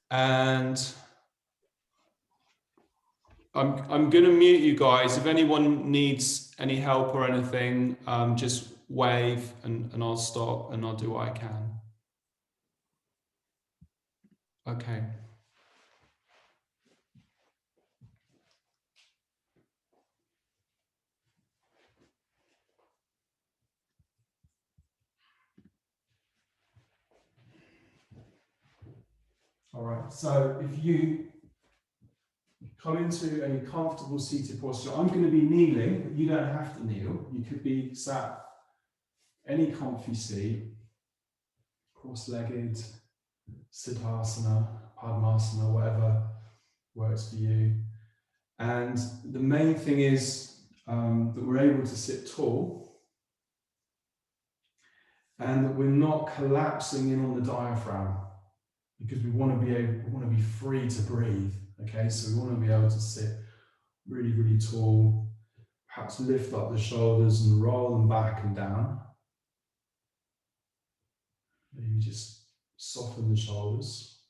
And I'm going to mute you guys. If anyone needs any help or anything, just wave and I'll stop and I'll do what I can. Okay. All right, so if you come into a comfortable seated posture, I'm going to be kneeling, but you don't have to kneel. You could be sat any comfy seat, cross-legged, siddhasana, padmasana, whatever works for you. And the main thing is that we're able to sit tall and that we're not collapsing in on the diaphragm, because we want to be free to breathe. Okay, so we want to be able to sit really, really tall, perhaps lift up the shoulders and roll them back and down. Maybe just soften the shoulders.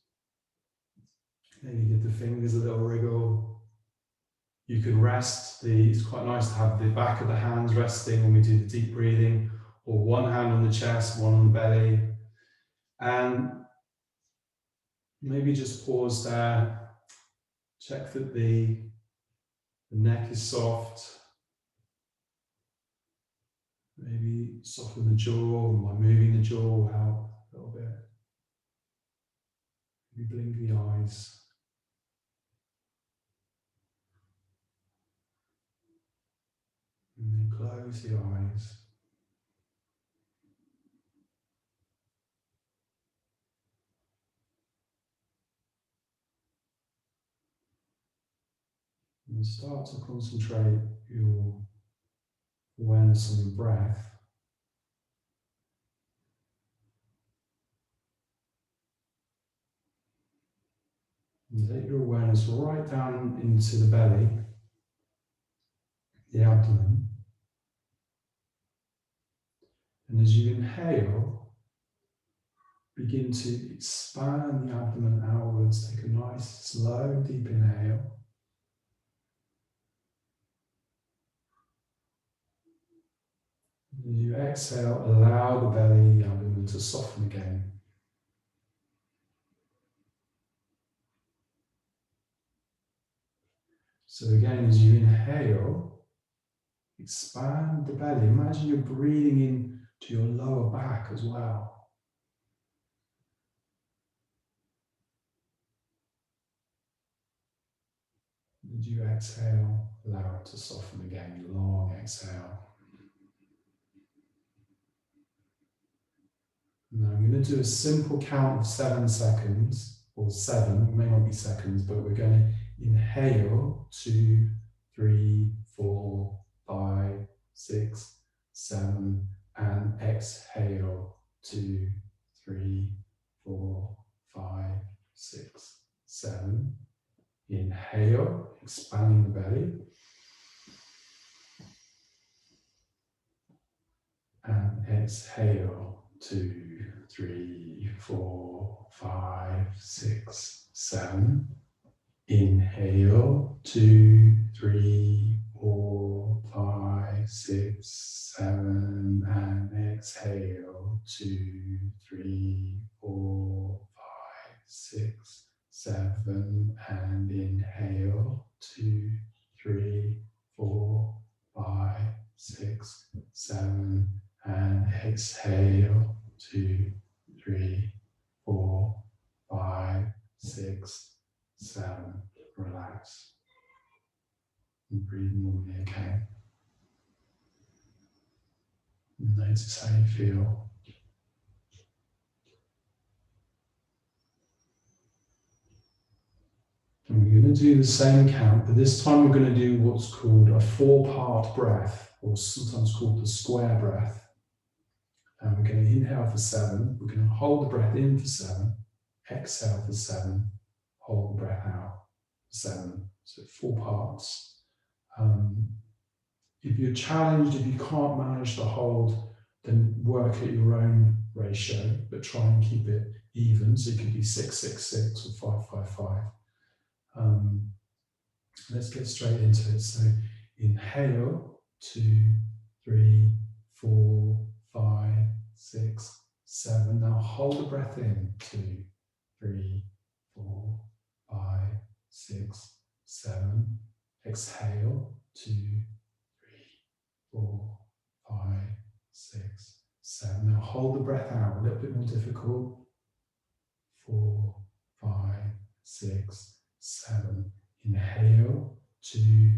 Maybe give the fingers a little wriggle. You can rest it's quite nice to have the back of the hands resting when we do the deep breathing, or one hand on the chest, one on the belly. And maybe just pause there. Check that the neck is soft. Maybe soften the jaw by moving the jaw out a little bit. Maybe blink the eyes. And then close the eyes. And start to concentrate your awareness on your breath. And take your awareness right down into the belly, the abdomen. And as you inhale, begin to expand the abdomen outwards. Take a nice, slow, deep inhale. As you exhale, allow the belly, the abdomen to soften again. So again, as you inhale, expand the belly. Imagine you're breathing in to your lower back as well. As you exhale, allow it to soften again. Long exhale. Now I'm going to do a simple count of 7 seconds, or 7, it may not be seconds, but we're going to inhale 2, 3, 4, 5, 6, 7, and exhale 2, 3, 4, 5, 6, 7. Inhale, expanding the belly. And exhale 2, 3, 4, 5, 6, 7. Inhale 2, 3, 4, 5, 6, 7, and exhale 2, 3, 4, 5, 6, 7, and inhale 2, 3, 4, 5, 6, 7, and exhale 2, 3, 4, 5, 6, 7. Relax and breathe normally again. Notice how you feel. And we're going to do the same count, but this time we're going to do what's called a 4-part breath, or sometimes called the square breath. And we're going to inhale for 7. We're going to hold the breath in for 7, exhale for 7, hold the breath out for 7. So 4 parts. If you're challenged, if you can't manage to hold, then work at your own ratio, but try and keep it even, so it could be 666 or 555. Let's get straight into it. So inhale, 2, 3, 4, 5, 6, 7. Now hold the breath in, 2, 3, 4, 5, 6, 7. Exhale, 2, 3, 4, 5, 6, 7. Now hold the breath out, a little bit more difficult. 4, 5, 6, 7. Inhale, 2,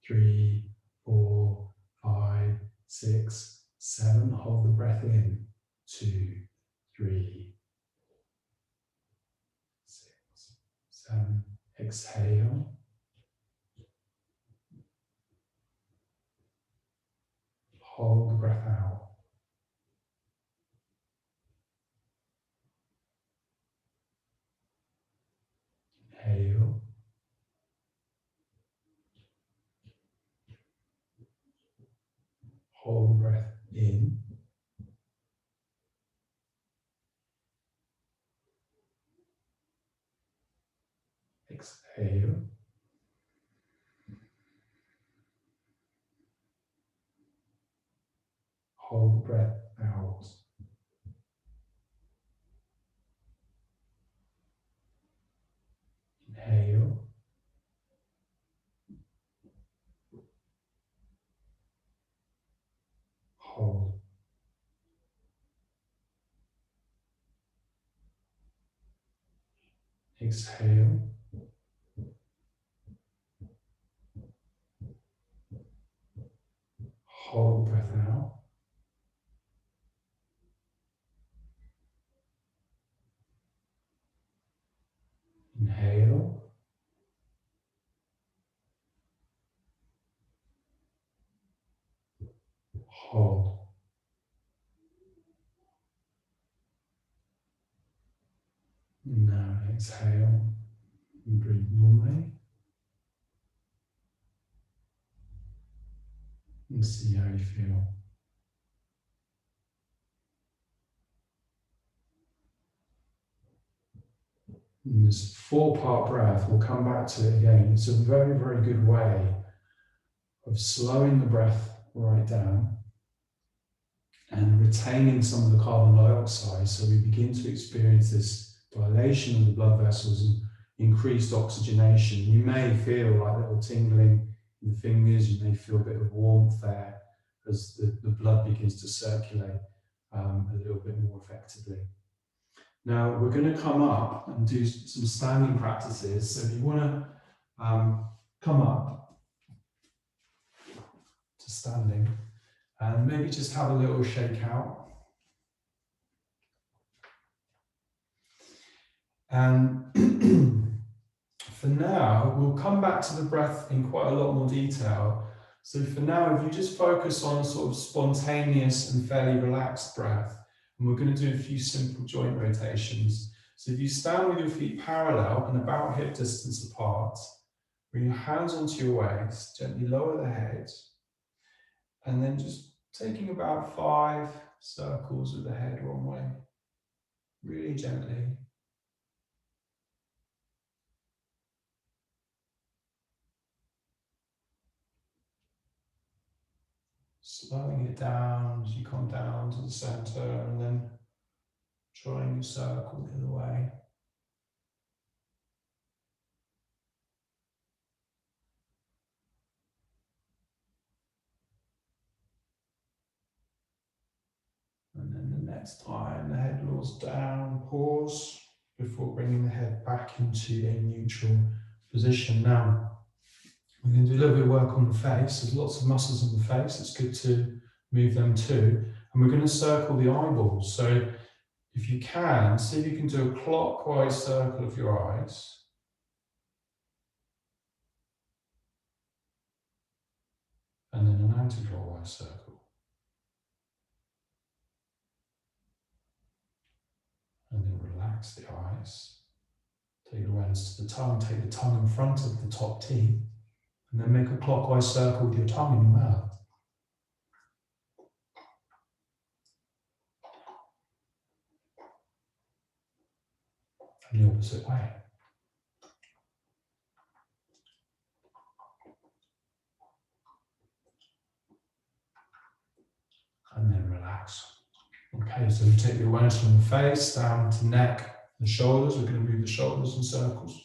3, 4, 5, 6, 7. Hold the breath in, 2, 3, 6, 7. Exhale. Hold the breath out. Inhale. Hold the breath in. Exhale. Hold the breath out. Inhale. Hold. Exhale. Hold the breath out. Inhale. Hold. Now exhale and breathe normally. And see how you feel. And this 4-part breath, we'll come back to it again. It's a very, very good way of slowing the breath right down and retaining some of the carbon dioxide, so we begin to experience this dilation of the blood vessels and increased oxygenation. You may feel like little tingling in the fingers, you may feel a bit of warmth there as the blood begins to circulate a little bit more effectively. Now we're going to come up and do some standing practices. So if you want to come up to standing and maybe just have a little shake out. And for now, we'll come back to the breath in quite a lot more detail. So for now, if you just focus on sort of spontaneous and fairly relaxed breath, and we're going to do a few simple joint rotations. So if you stand with your feet parallel and about hip distance apart, bring your hands onto your waist, gently lower the head, and then just taking about 5 circles with the head one way, really gently. Slowing it down as you come down to the center, and then drawing your circle the other way. And then the next time the head lowers down, pause before bringing the head back into a neutral position. Now, we're going to do a little bit of work on the face. There's lots of muscles on the face. It's good to move them too. And we're going to circle the eyeballs. So if you can, see if you can do a clockwise circle of your eyes. And then an anti-clockwise circle. And then relax the eyes. Take your awareness to the tongue. Take the tongue in front of the top teeth. And then make a clockwise circle with your tongue in your mouth. And the opposite way. And then relax. Okay, so we take the awareness from the face down to neck, the shoulders. We're going to move the shoulders in circles.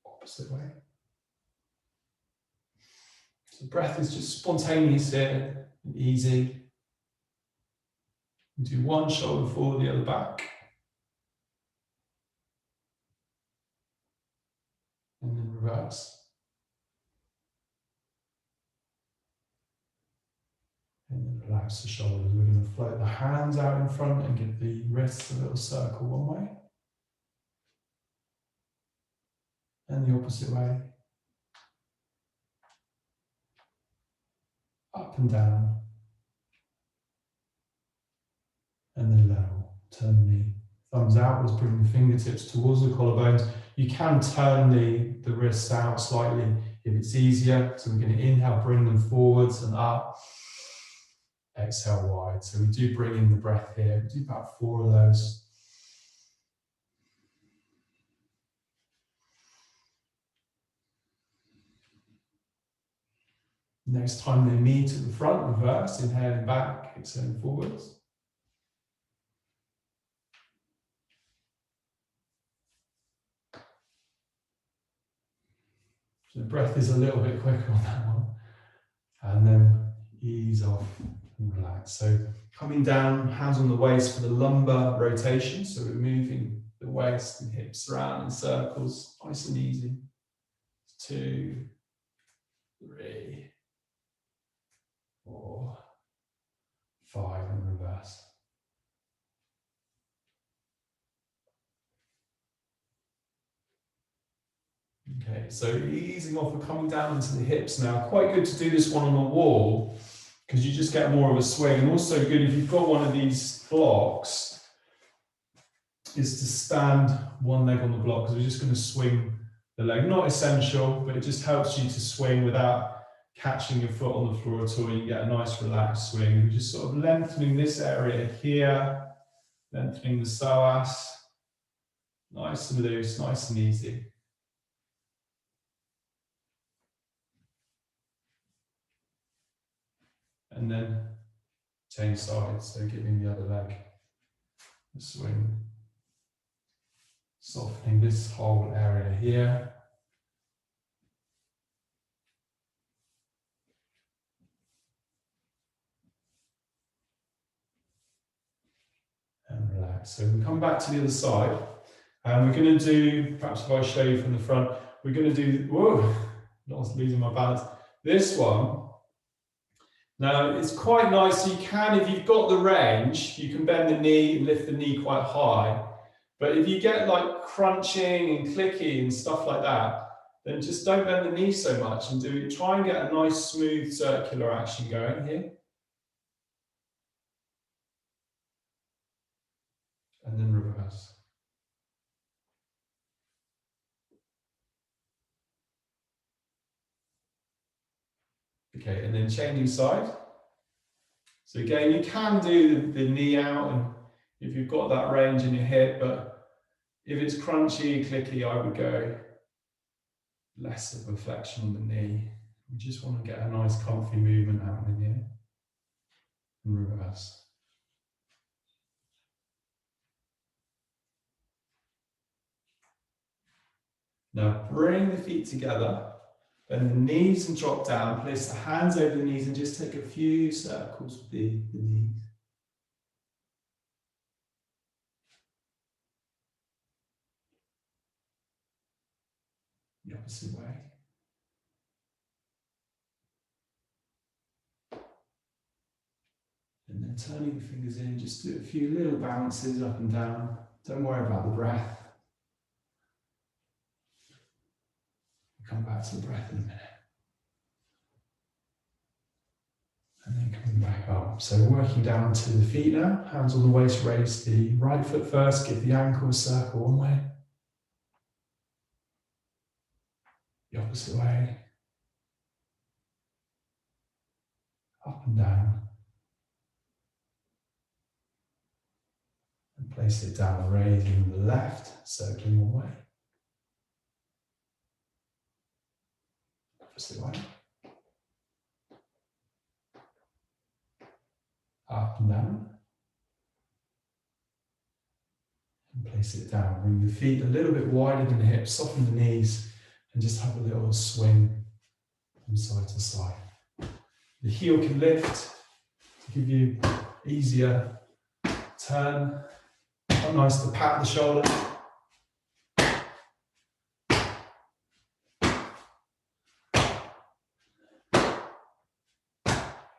Opposite way. So the breath is just spontaneous here and easy. We do one shoulder forward, the other back. And then reverse. And then relax the shoulders. We're going to float the hands out in front and give the wrists a little circle one way. And the opposite way. Up and down. And then level. Turn the thumbs outwards, bring the fingertips towards the collarbones. You can turn the wrists out slightly if it's easier. So we're going to inhale, bring them forwards and up. Exhale wide. So we do bring in the breath here. We do about 4 of those. Next time they meet at the front, reverse, inhaling back, exhaling forwards. So the breath is a little bit quicker on that one. And then ease off and relax. So coming down, hands on the waist for the lumbar rotation. So we're moving the waist and hips around in circles, nice and easy. 2, 3, 4, 5, and reverse. Okay, so easing off and coming down into the hips now. Quite good to do this one on the wall because you just get more of a swing. And also good if you've got one of these blocks is to stand one leg on the block because we're just going to swing the leg. Not essential, but it just helps you to swing without catching your foot on the floor at all. You get a nice relaxed swing. We're just sort of lengthening this area here, lengthening the psoas. Nice and loose, nice and easy. And then change sides, so giving the other leg a swing. Softening this whole area here. And relax. So we come back to the other side. And we're going to do, perhaps if I show you from the front, we're going to do, whoa, not losing my balance. This one. Now, it's quite nice. You can, if you've got the range, you can bend the knee and lift the knee quite high. But if you get like crunching and clicky and stuff like that, then just don't bend the knee so much and try and get a nice smooth circular action going here. And then reverse. Okay, and then changing side. So again, you can do the knee out and if you've got that range in your hip, but if it's crunchy, clicky, I would go less of a flexion on the knee. We just want to get a nice comfy movement happening here. And reverse. Now bring the feet together, bend the knees and drop down, place the hands over the knees and just take a few circles with the knees. The opposite way. And then turning the fingers in, just do a few little bounces up and down. Don't worry about the breath. We'll come back to the breath in a minute. And then coming back up. So working down to the feet now, hands on the waist, raise the right foot first, give the ankle a circle one way. The opposite way. Up and down. Place it down, raising the left, circling one way. Opposite way. Up and down. And place it down. Bring the feet a little bit wider than the hips, soften the knees, and just have a little swing from side to side. The heel can lift to give you easier turn. Quite nice to pat the shoulder.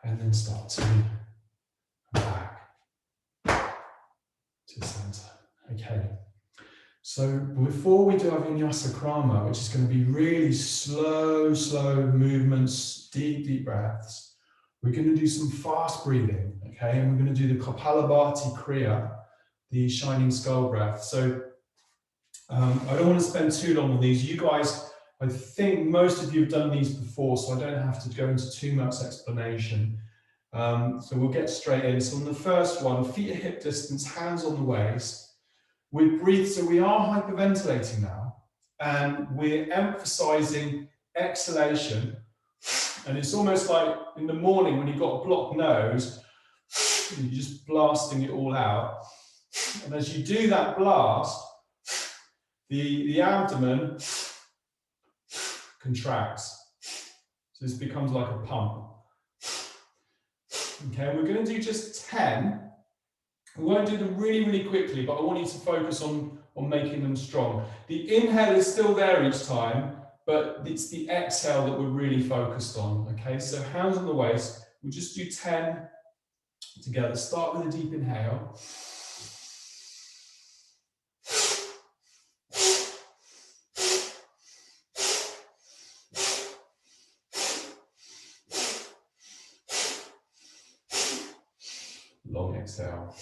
And then start to move back to the center. Okay. So before we do our Vinyasa Krama, which is going to be really slow movements, deep breaths, we're going to do some fast breathing, okay? And we're going to do the Kapalabhati Kriya, the shining skull breath. So I don't want to spend too long on these. You guys, I think most of you have done these before, so I don't have to go into too much explanation. So we'll get straight in. So on the first one, feet at hip distance, hands on the waist. We breathe, so we are hyperventilating now, and we're emphasizing exhalation. And it's almost like in the morning when you've got a blocked nose, you're just blasting it all out. And as you do that blast, the abdomen contracts. So this becomes like a pump. Okay, we're going to do just 10. We won't do them really quickly, but I want you to focus on making them strong. The inhale is still there each time, but it's the exhale that we're really focused on. Okay, so hands on the waist. We'll just do 10 together. Start with a deep inhale. Long exhale.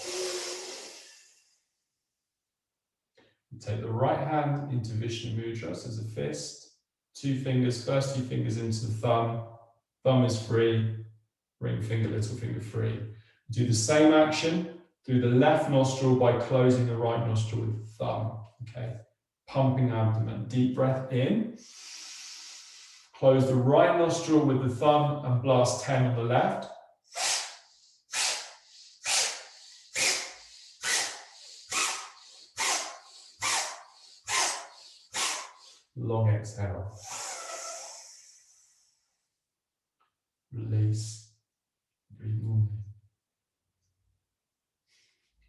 Take the right hand into Vishnu Mudra, so as a fist. 2 fingers, first 2 fingers into the thumb. Thumb is free. Ring finger, little finger free. Do the same action through the left nostril by closing the right nostril with the thumb. Okay. Pumping abdomen. Deep breath in. Close the right nostril with the thumb and blast 10 on the left. Long exhale. Release. Breathe normally.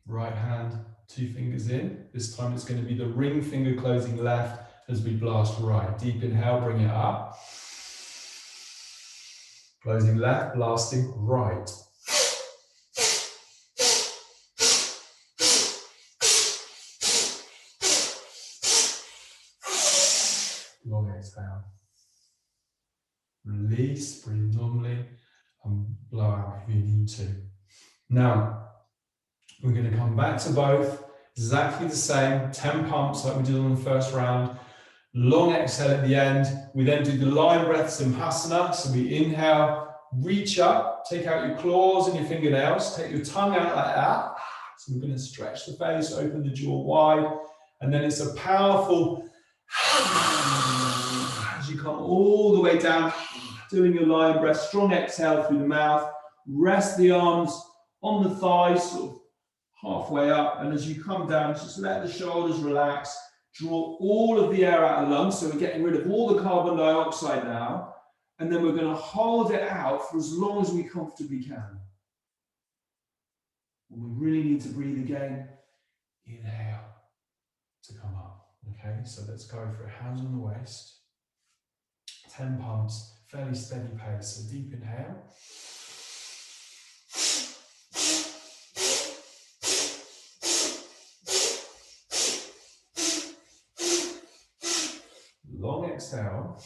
Right hand, 2 fingers in. This time it's going to be the ring finger closing left as we blast right. Deep inhale, bring it up. Closing left, blasting right. Long exhale. Release, breathe normally, and blow out if you need to. Now, we're going to come back to both, exactly the same, 10 pumps like we did on the first round. Long exhale at the end. We then do the lion breath Simhasana. So we inhale, reach up, take out your claws and your fingernails, take your tongue out like that. So we're going to stretch the face, open the jaw wide, and then it's a powerful as you come all the way down, doing your lion breath, strong exhale through the mouth, rest the arms on the thighs, sort of halfway up, and as you come down, just let the shoulders relax, draw all of the air out of the lungs, so we're getting rid of all the carbon dioxide now, and then we're going to hold it out for as long as we comfortably can. When we really need to breathe again, inhale to come up. Okay, so let's go for hands on the waist, 10 pumps, fairly steady pace. So deep inhale. Long exhale.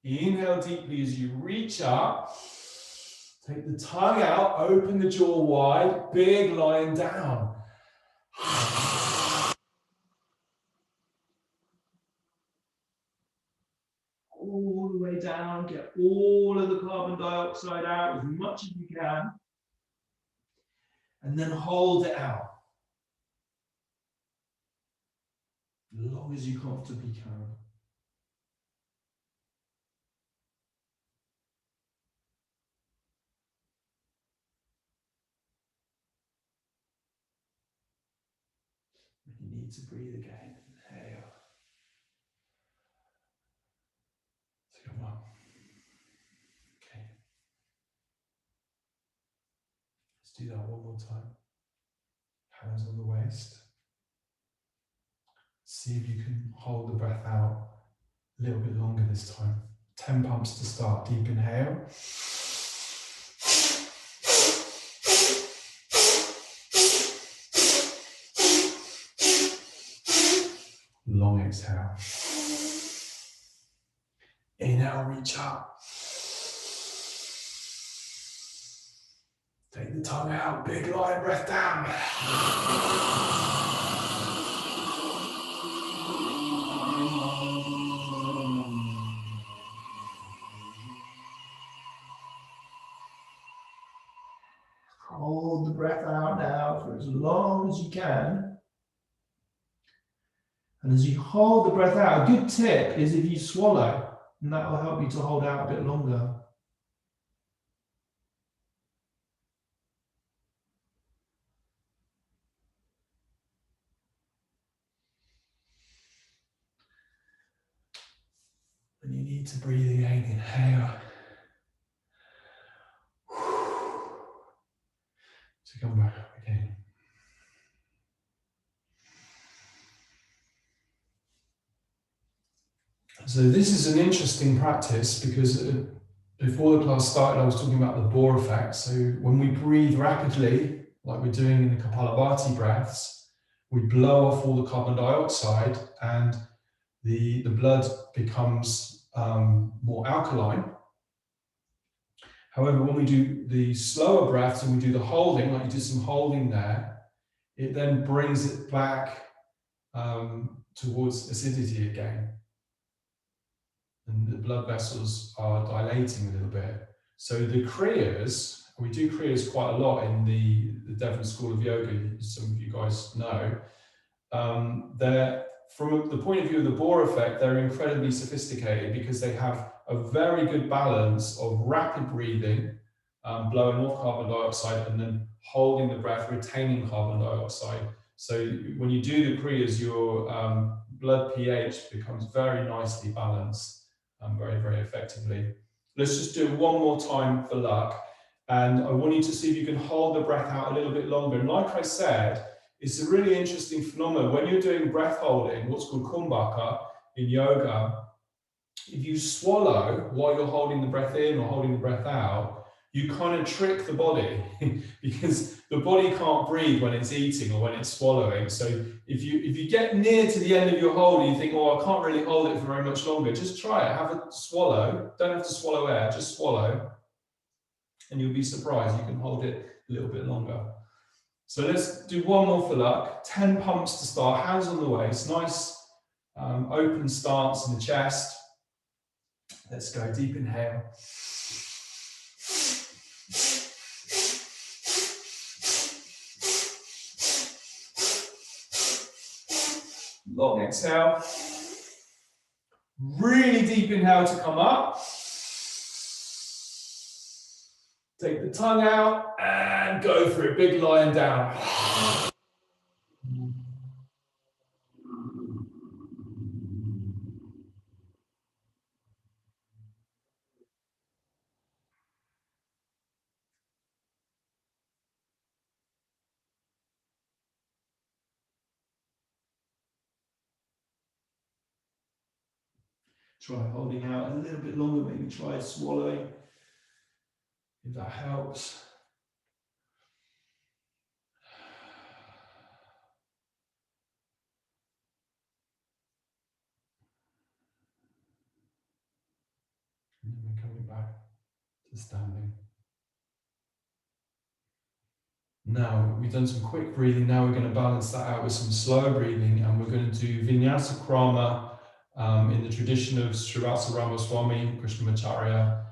Inhale deeply as you reach up. Take the tongue out, open the jaw wide, big lion down. All the way down, get all of the carbon dioxide out as much as you can. And then hold it out. As long as you comfortably can. You need to breathe again. Inhale. That's a good one. Okay. Let's do that one more time. Hands on the waist. See if you can hold the breath out a little bit longer this time. 10 pumps to start. Deep inhale. Long exhale. Inhale, reach up. Take the tongue out, big lion breath down. Hold the breath out now for as long as you can. And as you hold the breath out, a good tip is if you swallow, and that will help you to hold out a bit longer. When you need to breathe again, inhale. So come back up again. So this is an interesting practice because before the class started, I was talking about the bore effect. So when we breathe rapidly, like we're doing in the Kapalabhati breaths, we blow off all the carbon dioxide and the blood becomes more alkaline. However, when we do the slower breaths and we do the holding, like you did some holding there, it then brings it back towards acidity again. And the blood vessels are dilating a little bit. So the Kriyas, we do Kriyas quite a lot in the Devon School of Yoga, some of you guys know. They're, from the point of view of the bore effect, they're incredibly sophisticated because they have a very good balance of rapid breathing, blowing off carbon dioxide, and then holding the breath, retaining carbon dioxide. So when you do the Kriyas, your blood pH becomes very nicely balanced. Very, very effectively. Let's just do it one more time for luck. And I want you to see if you can hold the breath out a little bit longer. And like I said, it's a really interesting phenomenon. When you're doing breath holding, what's called kumbhaka in yoga, if you swallow while you're holding the breath in or holding the breath out, you kind of trick the body because the body can't breathe when it's eating or when it's swallowing. So if you get near to the end of your hold and you think, oh, I can't really hold it for very much longer, just try it. Have a swallow. Don't have to swallow air, just swallow. And you'll be surprised. You can hold it a little bit longer. So let's do one more for luck. 10 pumps to start, hands on the waist. Nice open stance in the chest. Let's go, deep inhale. Long exhale. Really deep inhale to come up. Take the tongue out and go for it. Big lion down. Try holding out a little bit longer, maybe try swallowing, if that helps. And then we're coming back to standing. Now, we've done some quick breathing. Now we're going to balance that out with some slow breathing, and we're going to do Vinyasa Krama in the tradition of Srivastava Ramaswamy, Krishnamacharya.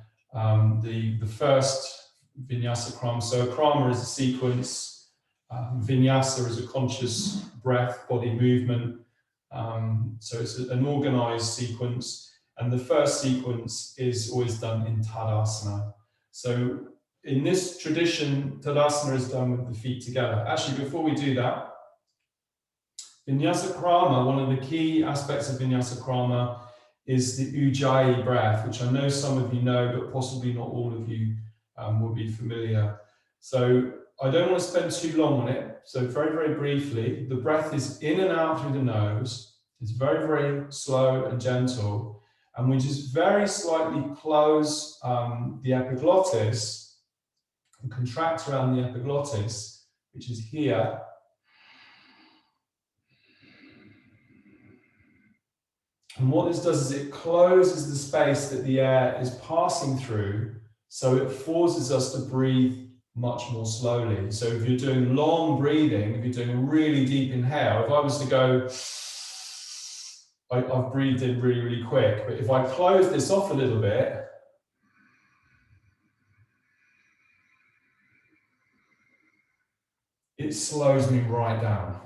The first Vinyasa Krama. So a Krama is a sequence Vinyasa is a conscious breath, body movement. So it's an organized sequence. And the first sequence is always done in Tadasana. So in this tradition, Tadasana is done with the feet together. Actually, before we do that, Vinyasa Krama, one of the key aspects of Vinyasa Krama is the Ujjayi breath, which I know some of you know, but possibly not all of you will be familiar. So I don't want to spend too long on it. So very, very briefly, the breath is in and out through the nose. It's very, very slow and gentle. And we just very slightly close the epiglottis and contract around the epiglottis, which is here. And what this does is it closes the space that the air is passing through, so it forces us to breathe much more slowly. So if you're doing long breathing, if you're doing a really deep inhale, if I was to go, I've breathed in really, really quick, but if I close this off a little bit, it slows me right down.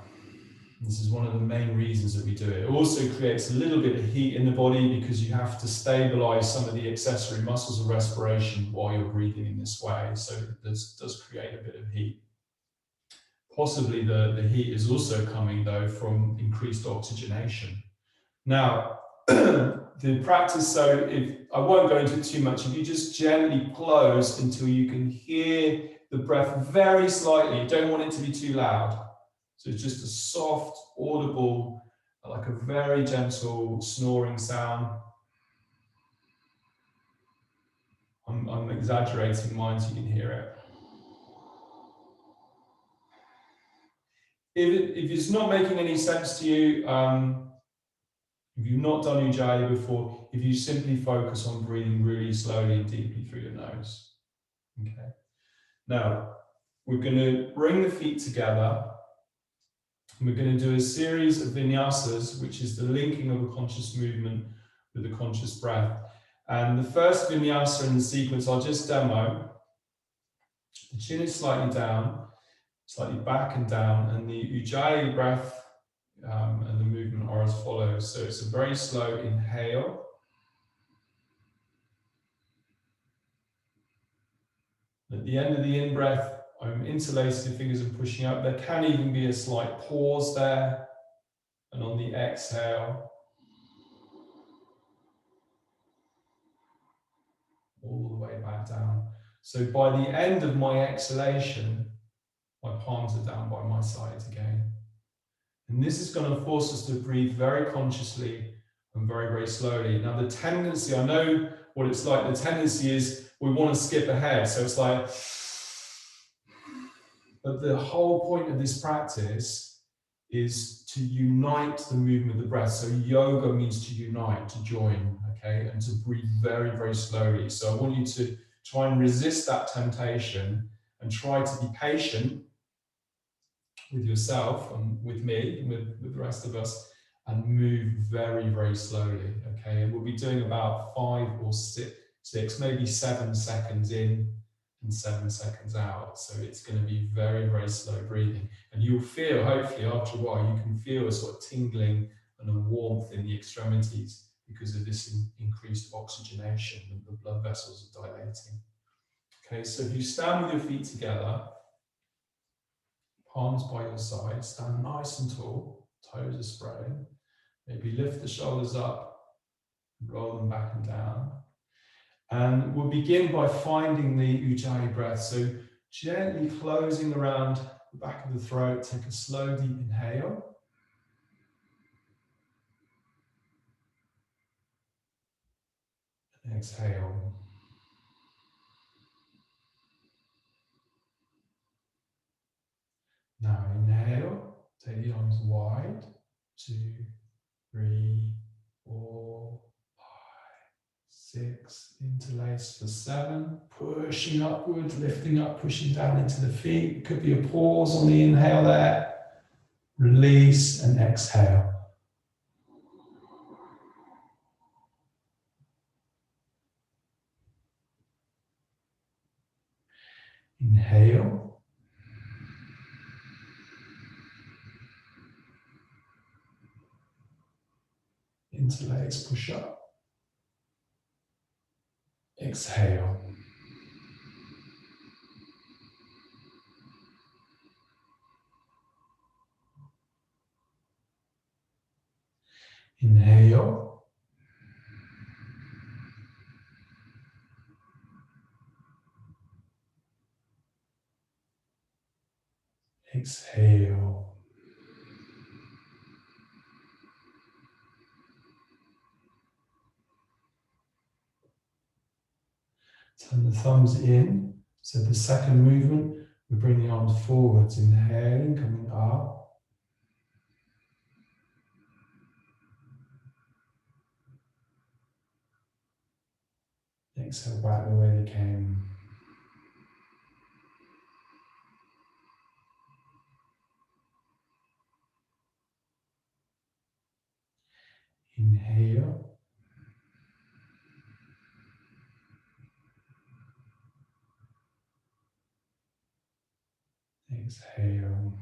This is one of the main reasons that we do it. It also creates a little bit of heat in the body because you have to stabilize some of the accessory muscles of respiration while you're breathing in this way. So this does create a bit of heat. Possibly the heat is also coming though from increased oxygenation. Now, the practice, so if I won't go into it too much, if you just gently close until you can hear the breath very slightly, you don't want it to be too loud. So it's just a soft, audible, like a very gentle snoring sound. I'm exaggerating mine so you can hear it. If it's not making any sense to you, if you've not done Ujjayi before, if you simply focus on breathing really slowly and deeply through your nose. Okay. Now, we're going to bring the feet together. And we're going to do a series of vinyasas, which is the linking of a conscious movement with a conscious breath. And the first vinyasa in the sequence, I'll just demo. The chin is slightly down, slightly back and down, and the Ujjayi breath and the movement are as follows. So it's a very slow inhale. At the end of the in-breath, I'm interlacing the fingers and pushing up. There can even be a slight pause there. And on the exhale, all the way back down. So by the end of my exhalation, my palms are down by my sides again. And this is going to force us to breathe very consciously and very, very slowly. Now the tendency, I know what it's like, the tendency is we want to skip ahead. So it's like, but the whole point of this practice is to unite the movement of the breath. So yoga means to unite, to join, okay, and to breathe very, very slowly. So I want you to try and resist that temptation and try to be patient with yourself and with me and with the rest of us and move very, very slowly, okay? And we'll be doing about 5 or 6, maybe 7 seconds in and 7 seconds out. So it's going to be very, very slow breathing. And you'll feel, hopefully after a while, you can feel a sort of tingling and a warmth in the extremities because of this increased oxygenation and the blood vessels are dilating. Okay, so if you stand with your feet together, palms by your side, stand nice and tall, toes are spreading. Maybe lift the shoulders up, roll them back and down. And we'll begin by finding the Ujjayi breath. So gently closing around the back of the throat, take a slow, deep inhale. And exhale. Now inhale, take the arms wide. 2, 3, 4, 6, interlace for 7, pushing upwards, lifting up, pushing down into the feet. Could be a pause on the inhale there. Release and exhale. Inhale. Interlace, push up. Exhale. Inhale. Exhale. Turn the thumbs in. So the second movement, we bring the arms forwards, inhaling, coming up. Exhale back the way they came. Inhale. Exhale.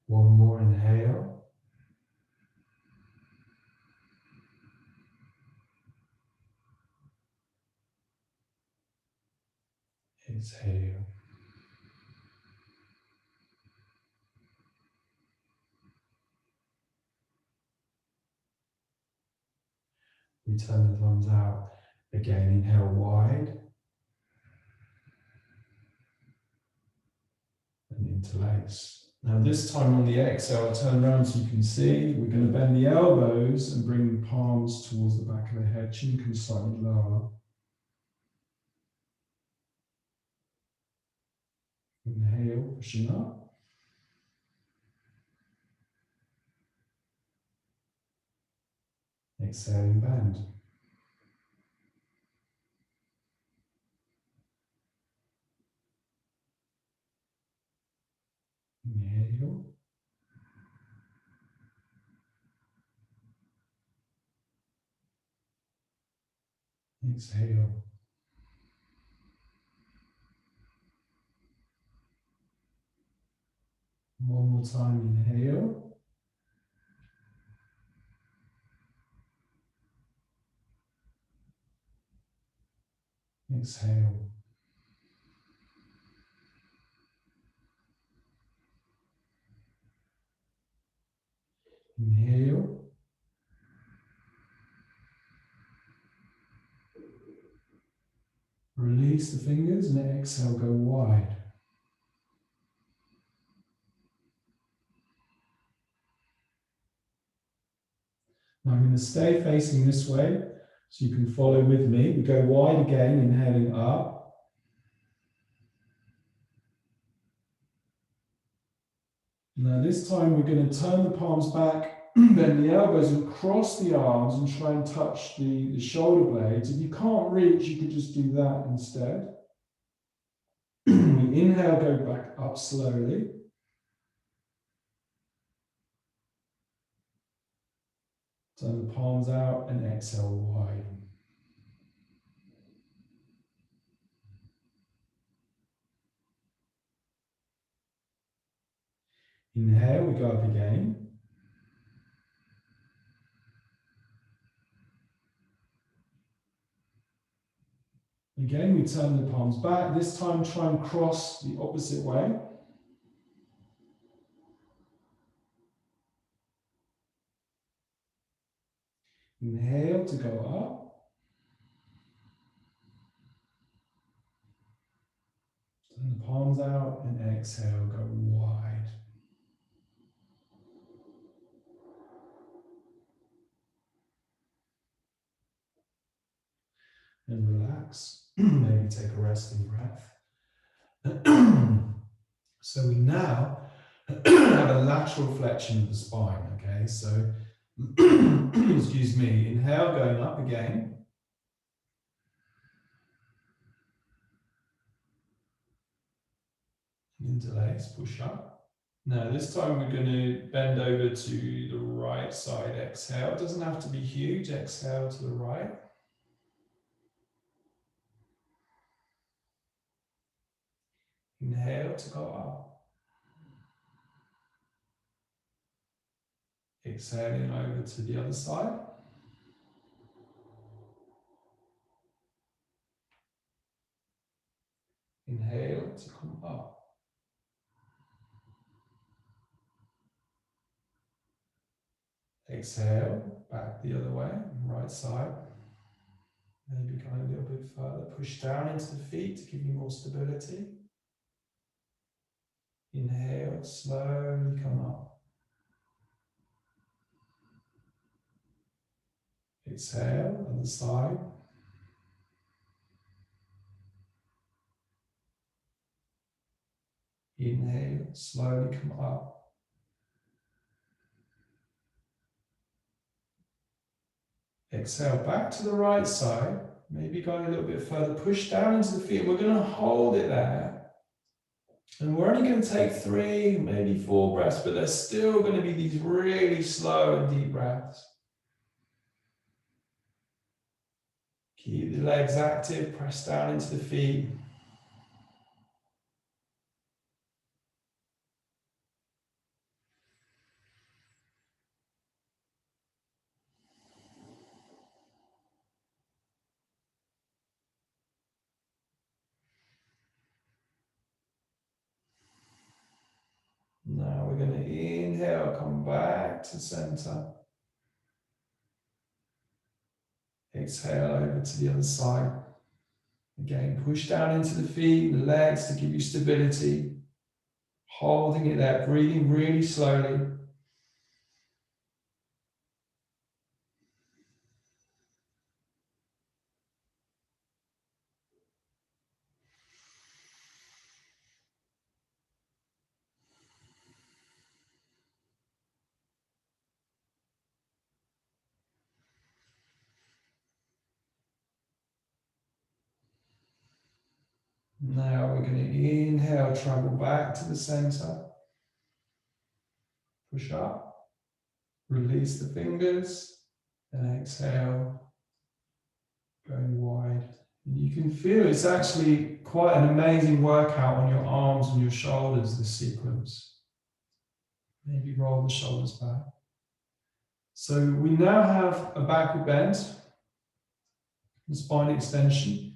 One more inhale. Exhale. We turn the thumbs out. Again, inhale wide. And interlace. Now this time on the exhale, turn around so you can see. We're going to bend the elbows and bring the palms towards the back of the head. Chin can slightly lower. Inhale, pushing up. Exhaling, bend. Inhale. Exhale. One more time, inhale. Exhale. Inhale. Release the fingers and exhale, go wide. Now I'm going to stay facing this way so you can follow with me. We go wide again, inhaling up. Now this time we're going to turn the palms back, bend the elbows and cross the arms and try and touch the shoulder blades. If you can't reach, you could just do that instead. We inhale, go back up slowly. Turn the palms out and exhale wide. Inhale, we go up again. Again, we turn the palms back. This time, try and cross the opposite way. Inhale to go up. Turn the palms out and exhale, go wide. And relax. Maybe take a resting breath. So we now have a lateral flexion of the spine, okay? So, excuse me, inhale, going up again. Interlace, push up. Now this time we're going to bend over to the right side, exhale. It doesn't have to be huge, exhale to the right. Inhale to go up. Exhaling over to the other side. Inhale to come up. Exhale, back the other way, right side. Maybe going a little bit further. Push down into the feet to give you more stability. Inhale, slowly come up. Exhale, other side. Inhale, slowly come up. Exhale, back to the right side. Maybe going a little bit further. Push down into the feet. We're going to hold it there. And we're only going to take 3, maybe 4 breaths, but there's still going to be these really slow and deep breaths. Keep the legs active, press down into the feet. Now we're going to inhale, come back to center. Exhale over to the other side. Again, push down into the feet, the legs to give you stability. Holding it there, breathing really slowly. Now we're going to inhale, travel back to the center. Push up. Release the fingers. And exhale, going wide. And you can feel it's actually quite an amazing workout on your arms and your shoulders, this sequence. Maybe roll the shoulders back. So we now have a backward bend, the spine extension.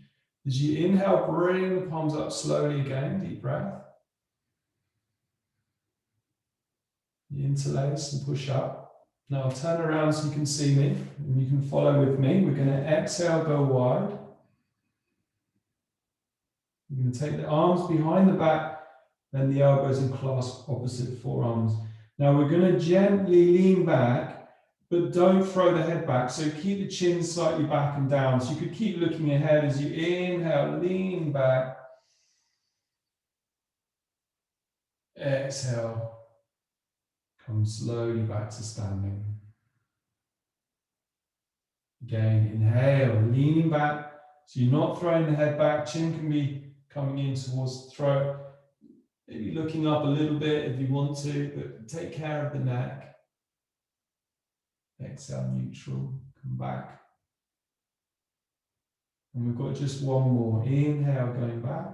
As you inhale, bring the palms up slowly again, deep breath. You interlace and push up. Now turn around so you can see me and you can follow with me. We're going to exhale, go wide. We're going to take the arms behind the back, then the elbows and clasp opposite forearms. Now we're going to gently lean back, but don't throw the head back. So keep the chin slightly back and down. So you could keep looking ahead as you inhale, lean back. Exhale. Come slowly back to standing. Again, inhale, leaning back. So you're not throwing the head back. Chin can be coming in towards the throat. Maybe looking up a little bit if you want to, but take care of the neck. Exhale, neutral. Come back. And we've got just one more. Inhale, going back.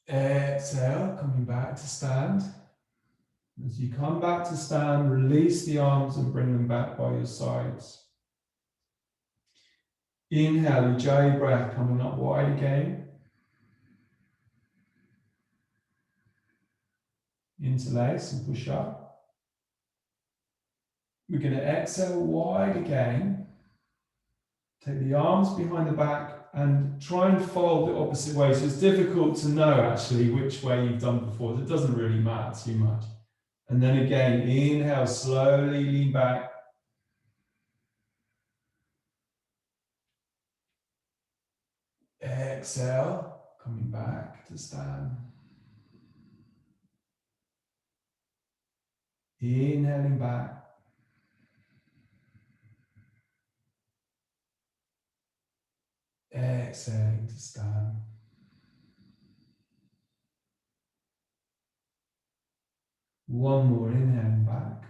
Exhale, coming back to stand. As you come back to stand, release the arms and bring them back by your sides. Inhale, Ujjayi breath, coming up wide again. Interlace and push up. We're going to exhale wide again. Take the arms behind the back and try and fold the opposite way. So it's difficult to know actually which way you've done before. It doesn't really matter too much. And then again, inhale, slowly lean back. Exhale, coming back to stand. Inhaling back. Exhaling to stand. One more, inhaling back.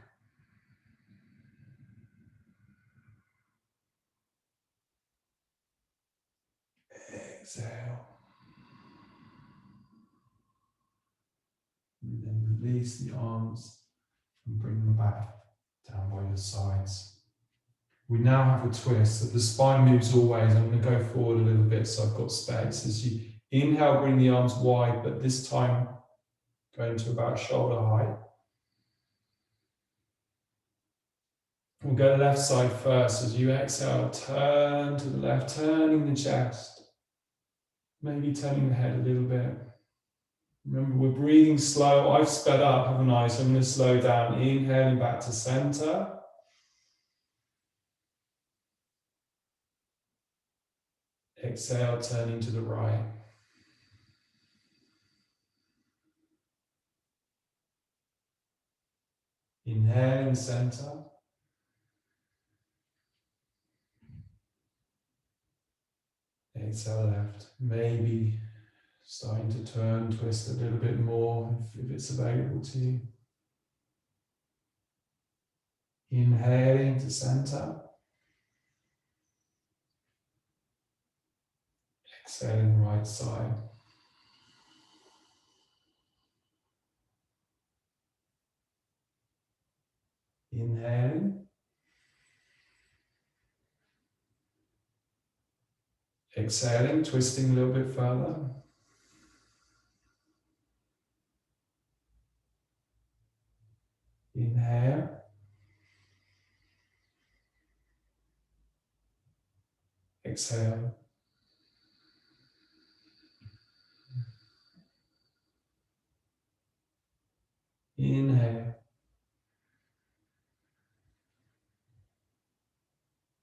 Exhale. And then release the arms and bring them back down by your sides. We now have a twist, so the spine moves always. I'm going to go forward a little bit so I've got space. As you inhale, bring the arms wide, but this time going to about shoulder height. We'll go left side first. As you exhale, turn to the left, turning the chest. Maybe turning the head a little bit. Remember, we're breathing slow. I've sped up, haven't I? So I'm going to slow down. Inhaling back to center. Exhale, turning to the right. Inhaling center. Exhale left. Maybe starting to turn, twist a little bit more if it's available to you. Inhaling to center. Exhaling right side. Inhaling. Exhaling, twisting a little bit further. Inhale. Exhale. Inhale.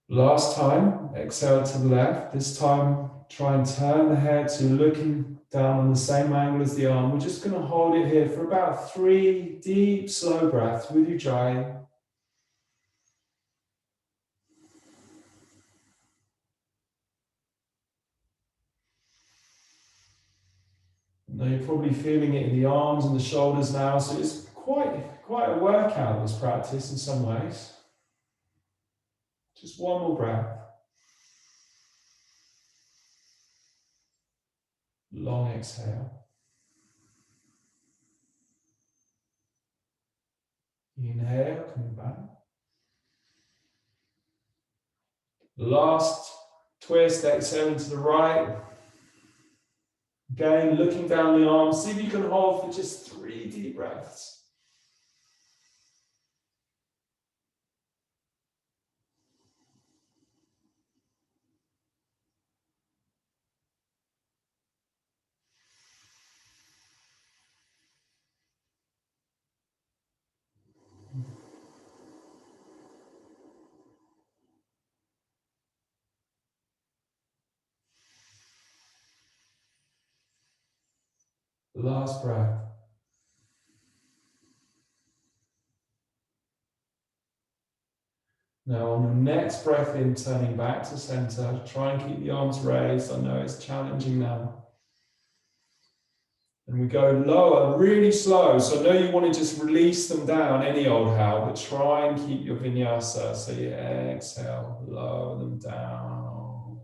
Last time, exhale to the left. This time, try and turn the head so you're looking down on the same angle as the arm. We're just going to hold it here for about 3 deep, slow breaths with Ujjayi. Now you're probably feeling it in the arms and the shoulders now, so it's quite a workout, this practice in some ways. Just one more breath. Long exhale. Inhale, coming back. Last twist, exhaling to the right. Again, looking down the arms. See if you can hold for just 3 deep breaths. Last breath. Now on the next breath in, turning back to center, try and keep the arms raised. I know it's challenging now. And we go lower, really slow. So I know you want to just release them down any old how, but try and keep your vinyasa. So you exhale, lower them down.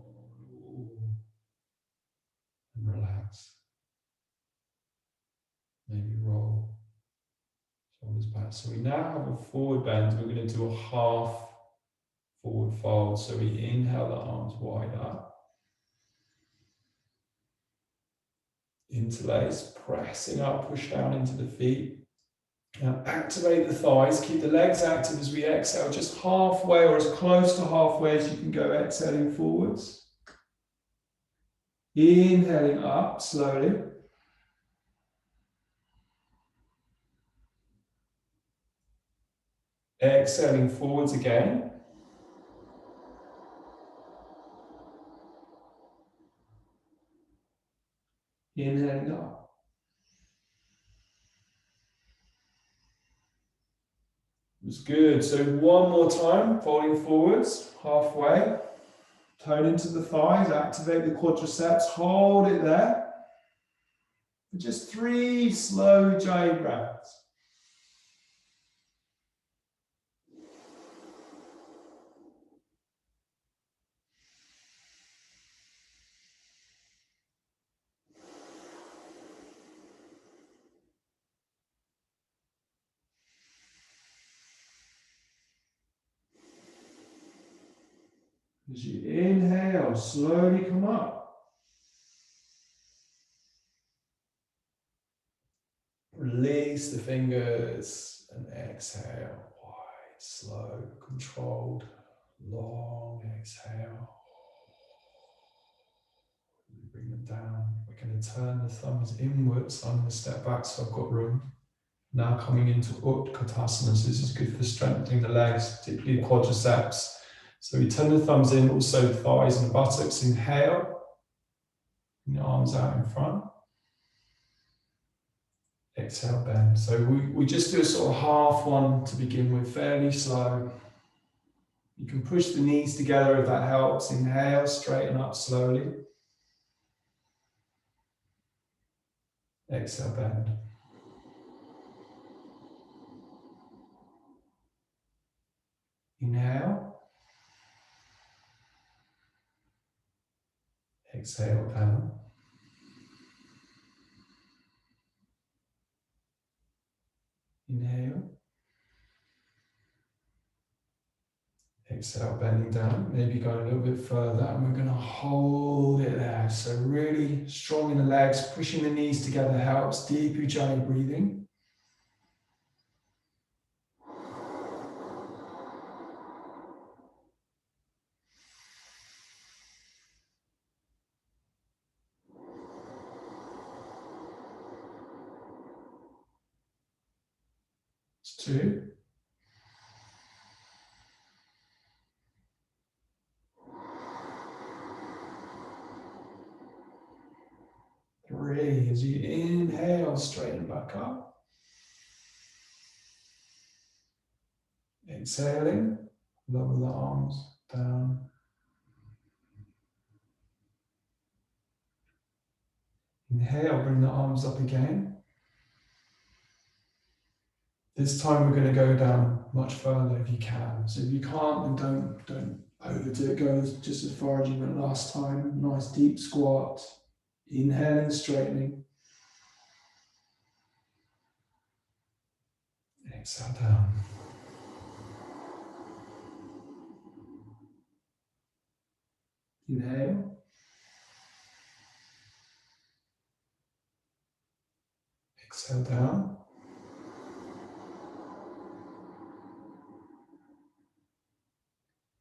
And relax. Maybe roll shoulders back. So we now have a forward bend. We're going to do a half forward fold. So we inhale the arms wide up. Interlace, pressing up, push down into the feet. Now activate the thighs, keep the legs active as we exhale, just halfway or as close to halfway as you can go, exhaling forwards. Inhaling up slowly. Exhaling forwards again. Inhaling up. It was good. So one more time, folding forwards, halfway. Tone into the thighs, activate the quadriceps, hold it there. For just 3 slow Ujjayi breaths. As you inhale, slowly come up. Release the fingers and exhale. Wide, slow, controlled, long exhale. Bring them down. We're going to turn the thumbs inwards. I'm going to step back so I've got room. Now coming into Utkatasana. So this is good for strengthening the legs, particularly quadriceps. So we turn the thumbs in, also thighs and buttocks. Inhale. And the arms out in front. Exhale, bend. So we just do a sort of half one to begin with, fairly slow. You can push the knees together if that helps. Inhale, straighten up slowly. Exhale, bend. Inhale. Exhale, down. Inhale. Exhale, bending down, maybe going a little bit further, and we're going to hold it there. So really strong in the legs, pushing the knees together helps. Deep Ujjayi breathing. It's 2. 3, as you inhale, straighten back up. Exhaling, lower the arms down. Inhale, bring the arms up again. This time we're going to go down much further if you can. So if you can't, then don't overdo it. Go just as far as you went last time. Nice deep squat. Inhaling, straightening. Exhale down. Inhale. Exhale down.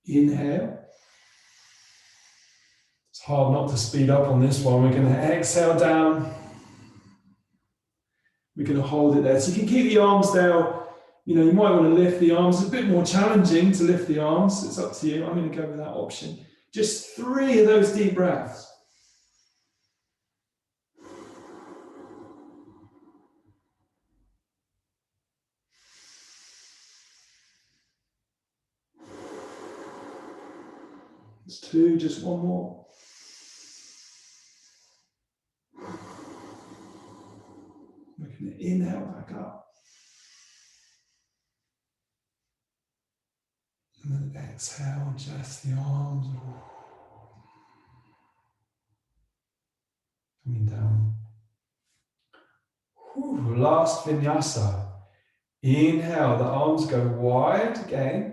Inhale. It's hard not to speed up on this one. We're going to exhale down. We're going to hold it there. So you can keep the arms down. You know, you might want to lift the arms. It's a bit more challenging to lift the arms. It's up to you. I'm going to go with that option. Just 3 of those deep breaths. It's 2, just one more. We're going to inhale back up. And then exhale, just the arms. Coming down. Whew, last vinyasa. Inhale, the arms go wide again.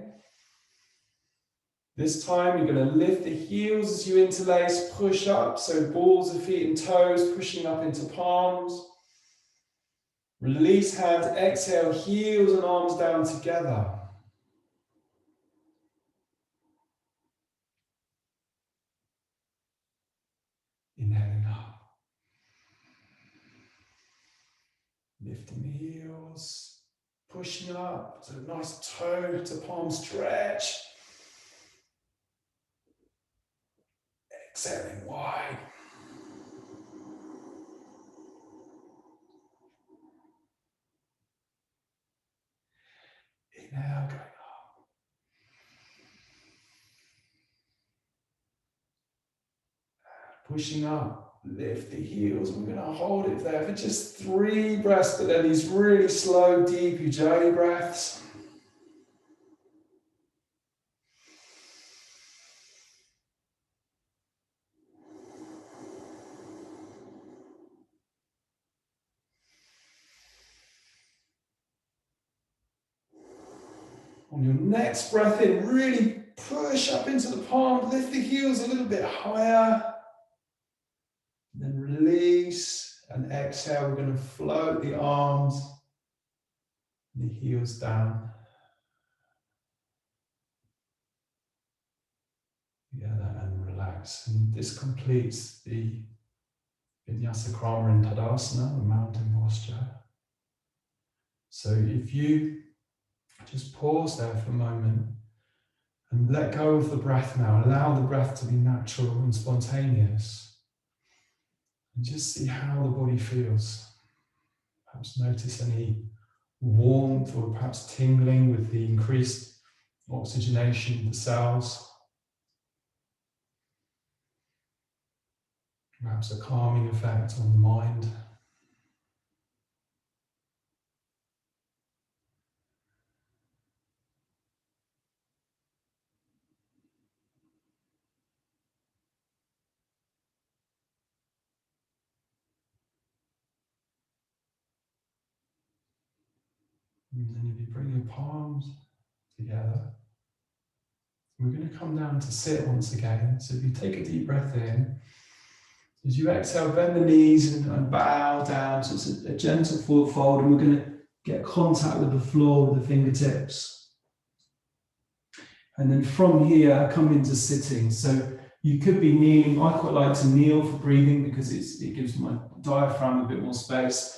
This time you're going to lift the heels as you interlace, push up. So balls of feet and toes pushing up into palms. Release hands, exhale, heels and arms down together. Inhaling up. Lifting the heels, pushing up to a nice toe to palm stretch. Exhaling wide. Inhale, going up. Pushing up, lift the heels. We're going to hold it there for just 3 breaths, but they're these really slow, deep Ujjayi breaths. On your next breath in, really Push up into the palm, lift the heels a little bit higher. Then release and exhale. We're going to float the arms, the heels down. Together and relax. And this completes the Vinyasa Krama in Tadasana, the mountain posture. So if you just pause there for a moment and let go of the breath now, allow the breath to be natural and spontaneous. And just see how the body feels. Perhaps notice any warmth or perhaps tingling with the increased oxygenation of the cells. Perhaps a calming effect on the mind. And then if you bring your palms together, we're going to come down to sit once again. So if you take a deep breath in, as you exhale, bend the knees and bow down. So it's a gentle forward fold, and we're going to get contact with the floor with the fingertips. And then from here, come into sitting. So you could be kneeling. I quite like to kneel for breathing because it gives my diaphragm a bit more space.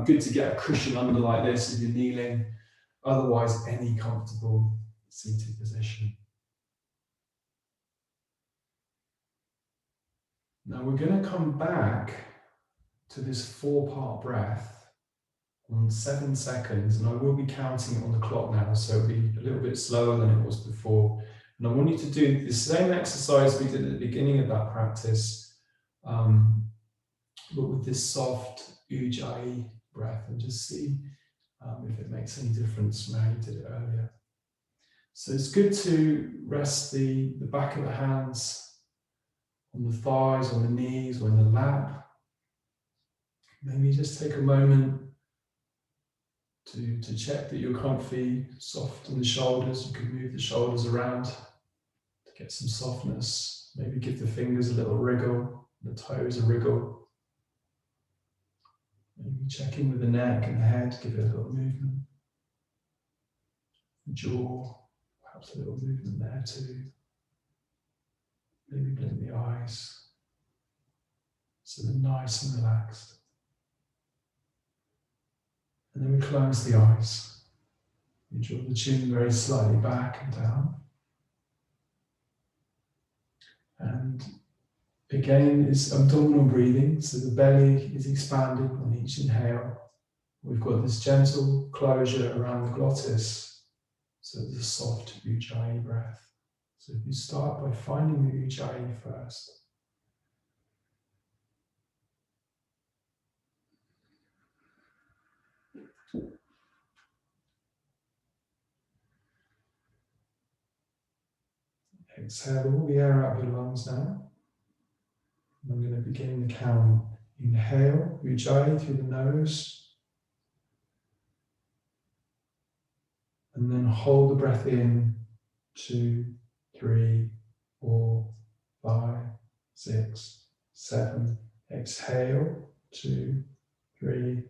Good to get a cushion under like this if you're kneeling. Otherwise, any comfortable seated position. Now we're going to come back to this 4-part breath on 7 seconds, and I will be counting it on the clock now, so it'll be a little bit slower than it was before. And I want you to do the same exercise we did at the beginning of that practice, but with this soft ujjayi breath, and just see if it makes any difference from how you did it earlier. So it's good to rest the back of the hands on the thighs, on the knees, or in the lap. Maybe just take a moment to check that you're comfy, soft in the shoulders. You can move the shoulders around to get some softness. Maybe give the fingers a little wriggle, the toes a wriggle. Maybe check in with the neck and the head, give it a little movement. The jaw, perhaps a little movement there too. Maybe blink the eyes, so they're nice and relaxed. And then we close the eyes. We draw the chin very slightly back and down. And again, it's abdominal breathing, so the belly is expanded on each inhale. We've got this gentle closure around the glottis, so there's a soft ujjayi breath. So if you start by finding the ujjayi first. Exhale all the air out of your lungs now. I'm going to begin the count. Inhale, ujjayi through the nose. And then hold the breath in. 2, 3, 4, 5, 6, 7. Exhale. 2, 3,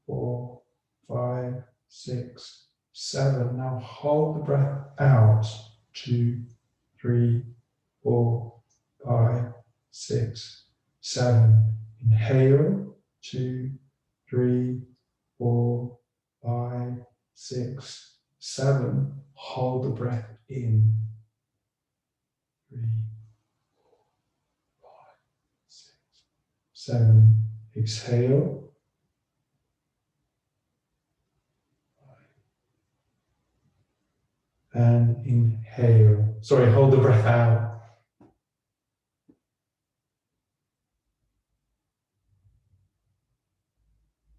4, 5, 6, 7. Now hold the breath out. 2, 3, 4, 5, 6, 7. Inhale. 2, 3, 4, 5, 6, 7. Hold the breath in. 3, 4, 5, 6, 7. Exhale. 5. And inhale. Sorry, hold the breath out.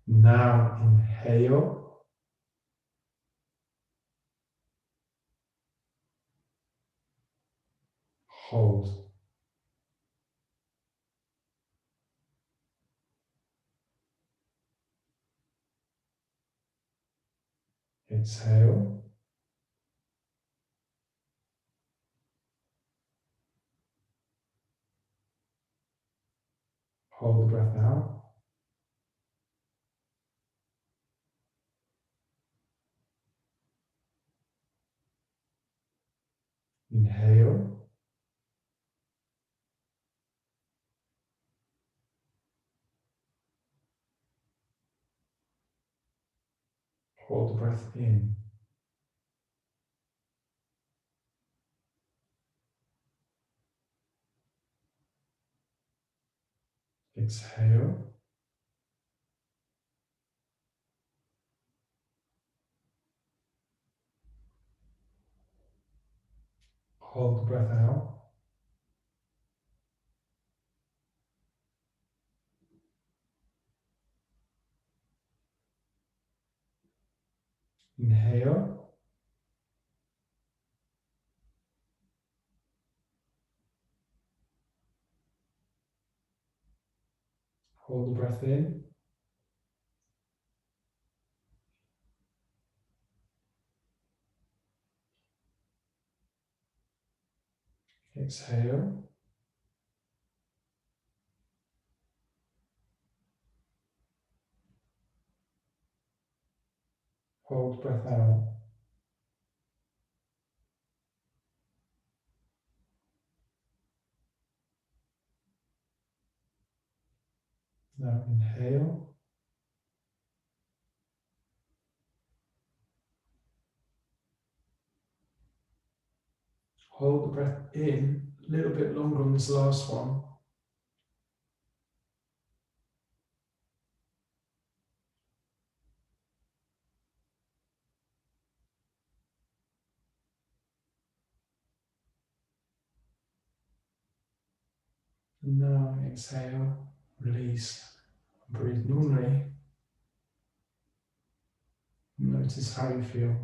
Now inhale. Hold. Exhale. Hold the breath out. Inhale. Hold the breath in. Exhale. Hold the breath out. Inhale. Hold the breath in. Exhale. Hold the breath out. Now inhale. Hold the breath in a little bit longer on this last one. And now exhale, release, breathe normally. Notice how you feel.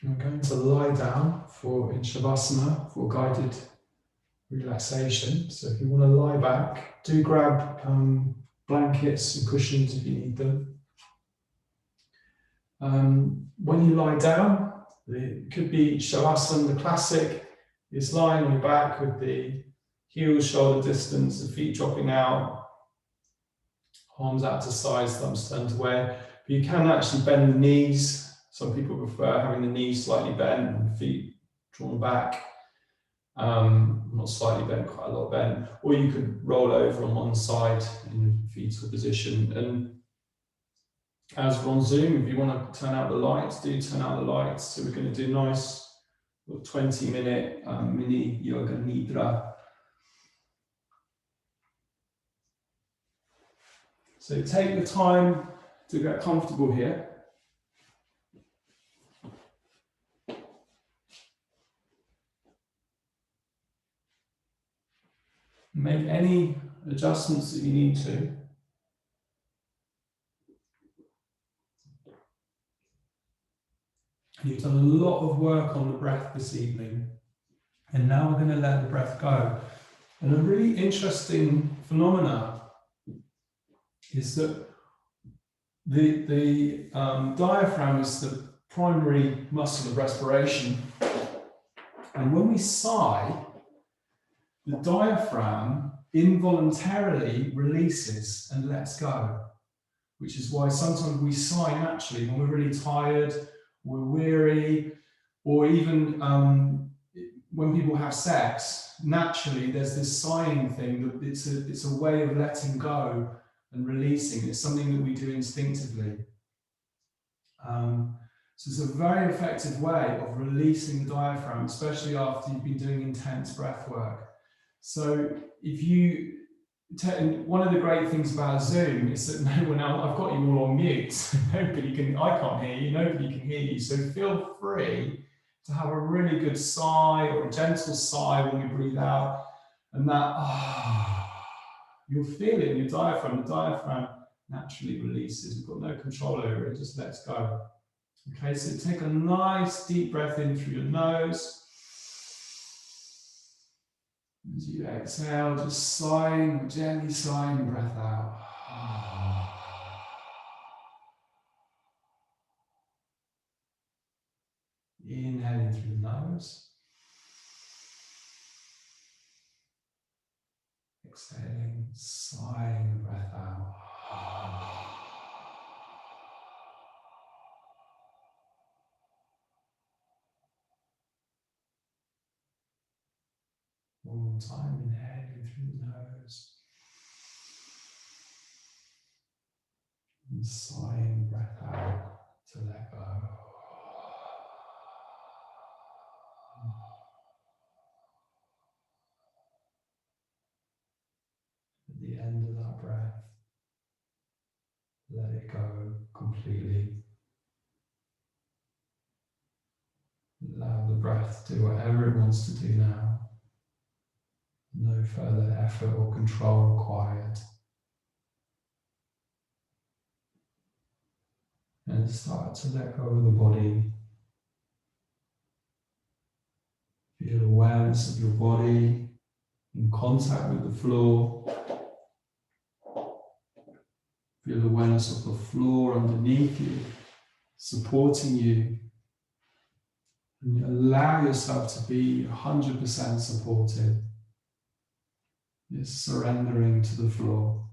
We're going to lie down in Shavasana for guided relaxation. So if you want to lie back, do grab blankets and cushions if you need them. When you lie down, it could be Shavasana. The classic is lying on your back with the heels shoulder distance, the feet dropping out, arms out to sides, thumbs turned away. But you can actually bend the knees. Some people prefer having the knees slightly bent and the feet drawn back. Not slightly bent, quite a lot bent. Or you could roll over on one side in fetal position. And as we're on Zoom, if you want to turn out the lights, do turn out the lights. So we're going to do nice 20-minute mini yoga Nidra. So take the time to get comfortable here. Make any adjustments that you need to. You've done a lot of work on the breath this evening, and now we're going to let the breath go. And a really interesting phenomena is that the diaphragm is the primary muscle of respiration, and when we sigh, the diaphragm involuntarily releases and lets go, which is why sometimes we sigh naturally when we're really tired, we're weary, or even when people have sex. Naturally, there's this sighing thing that it's a way of letting go and releasing. It's something that we do instinctively. So it's a very effective way of releasing the diaphragm, especially after you've been doing intense breath work. So if you, one of the great things about Zoom is that no one else, I've got you all on mute, so I can't hear you, nobody can hear you. So feel free to have a really good sigh or a gentle sigh when you breathe out. And that, you'll feel it in your diaphragm. The diaphragm naturally releases. We've got no control over it, it just lets go. Okay, so take a nice deep breath in through your nose. As you exhale, just sighing, gently sighing the breath out. Inhaling through the nose. Exhaling, sighing the breath out. One more time, inhaling through the nose. And sighing the breath out to let go. At the end of that breath, let it go completely. Allow the breath to do whatever it wants to do now. No further effort or control required. And start to let go of the body. Feel awareness of your body in contact with the floor. Feel awareness of the floor underneath you, supporting you. And allow yourself to be 100% supported. You're surrendering to the floor.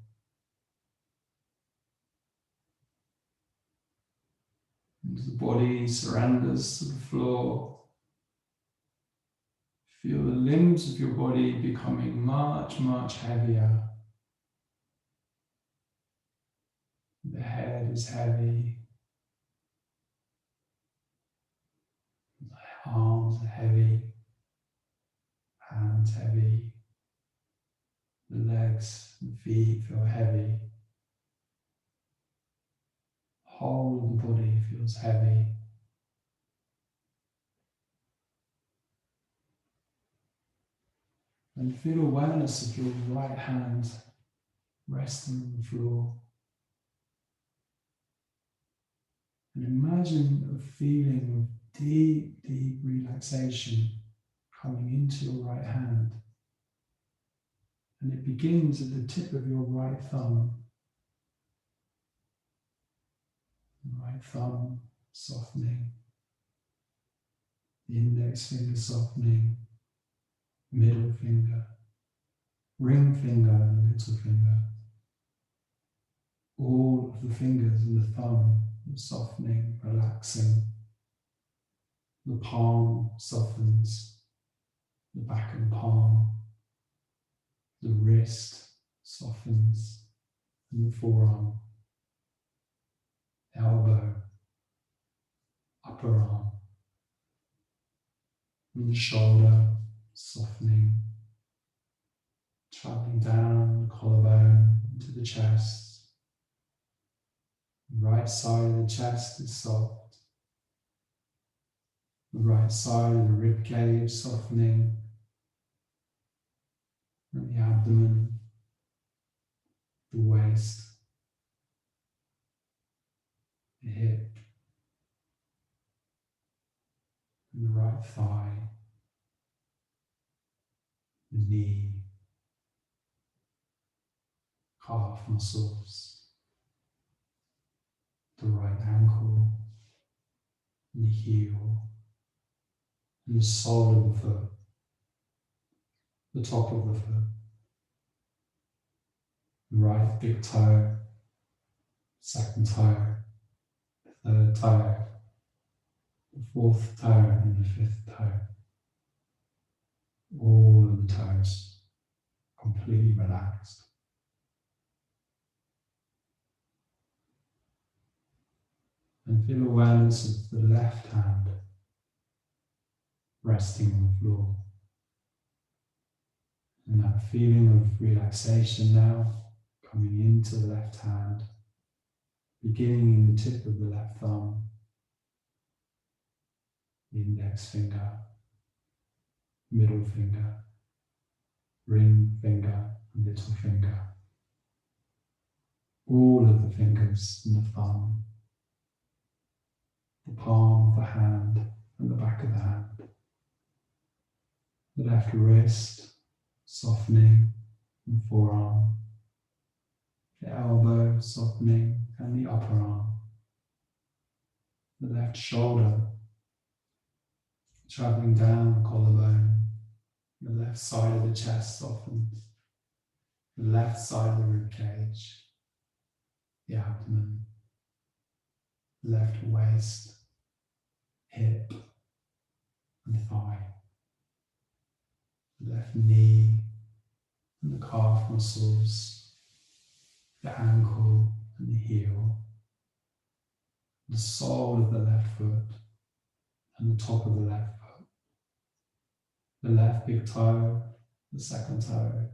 And as the body surrenders to the floor, feel the limbs of your body becoming much, much heavier. The head is heavy. The arms are heavy. Hands heavy. The legs and feet feel heavy. The whole of the body feels heavy. And feel awareness of your right hand resting on the floor. And imagine a feeling of deep, deep relaxation coming into your right hand. And it begins at the tip of your right thumb. The right thumb softening. The index finger softening. Middle finger. Ring finger and little finger. All of the fingers and the thumb are softening, relaxing. The palm softens. The back of the palm. The wrist softens, and the forearm, elbow, upper arm, and the shoulder softening, traveling down the collarbone into the chest. The right side of the chest is soft. The right side of the rib cage softening, and the abdomen, the waist, the hip, and the right thigh, the knee, calf muscles, the right ankle, and the heel, and the sole of the foot, the top of the foot, the right big toe, second toe, the third toe, the fourth toe, and the fifth toe. All of the toes completely relaxed. And feel awareness of the left hand resting on the floor. And that feeling of relaxation now coming into the left hand, beginning in the tip of the left thumb, the index finger, middle finger, ring finger, and little finger. All of the fingers and the thumb, the palm of the hand and the back of the hand, the left wrist softening the forearm, the elbow softening, and the upper arm, the left shoulder traveling down the collarbone, the left side of the chest softens, the left side of the rib cage, the abdomen, left waist, hip, and thigh, left knee and the calf muscles, the ankle and the heel, the sole of the left foot and the top of the left foot, the left big toe, the second toe,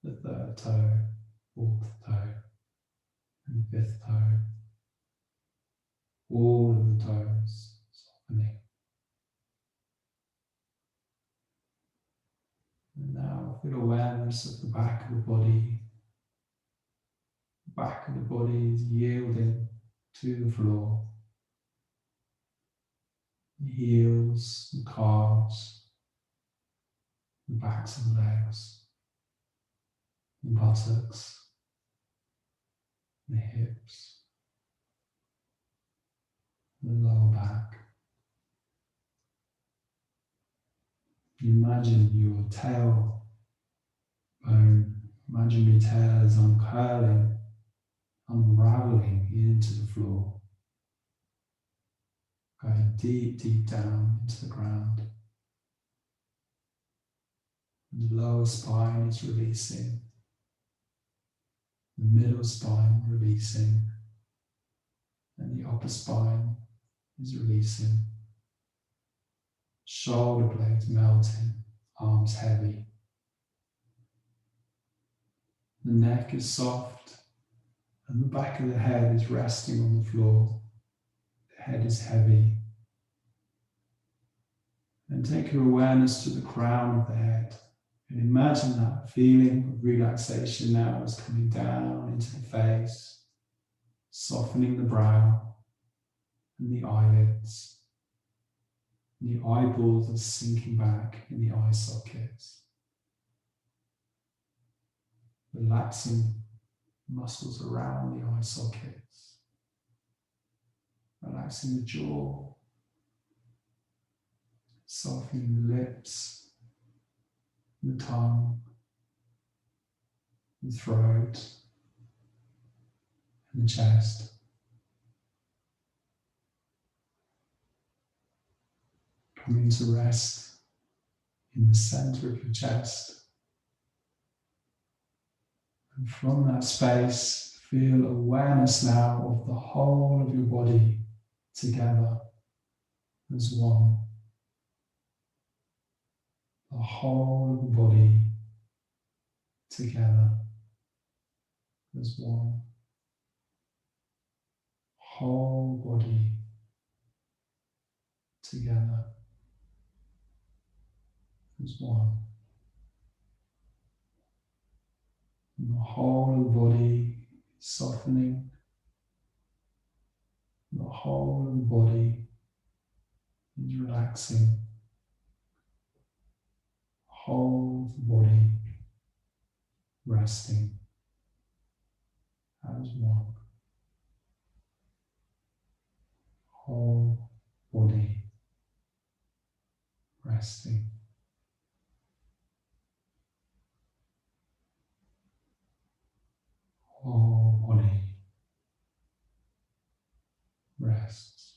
the third toe, fourth toe, and fifth toe, all of the toes softening. And now feel awareness of the back of the body. The back of the body is yielding to the floor. The heels, the calves, the backs of the legs, the buttocks, the hips, the lower back. Imagine your tail bone, imagine your tail is uncurling, unraveling into the floor, going deep, deep down into the ground. And the lower spine is releasing, the middle spine releasing, and the upper spine is releasing. Shoulder blades melting, arms heavy. The neck is soft and the back of the head is resting on the floor. The head is heavy. And take your awareness to the crown of the head and imagine that feeling of relaxation now is coming down into the face, softening the brow and the eyelids. The eyeballs are sinking back in the eye sockets, relaxing muscles around the eye sockets, relaxing the jaw, softening the lips, the tongue, the throat, and the chest. Coming to rest in the center of your chest. And from that space, feel awareness now of the whole of your body together as one. The whole of the body together as one. Whole body together as one. And the whole of the body is softening. The whole of the body is relaxing. The whole of the body resting as one. Whole body resting. Whole body rests.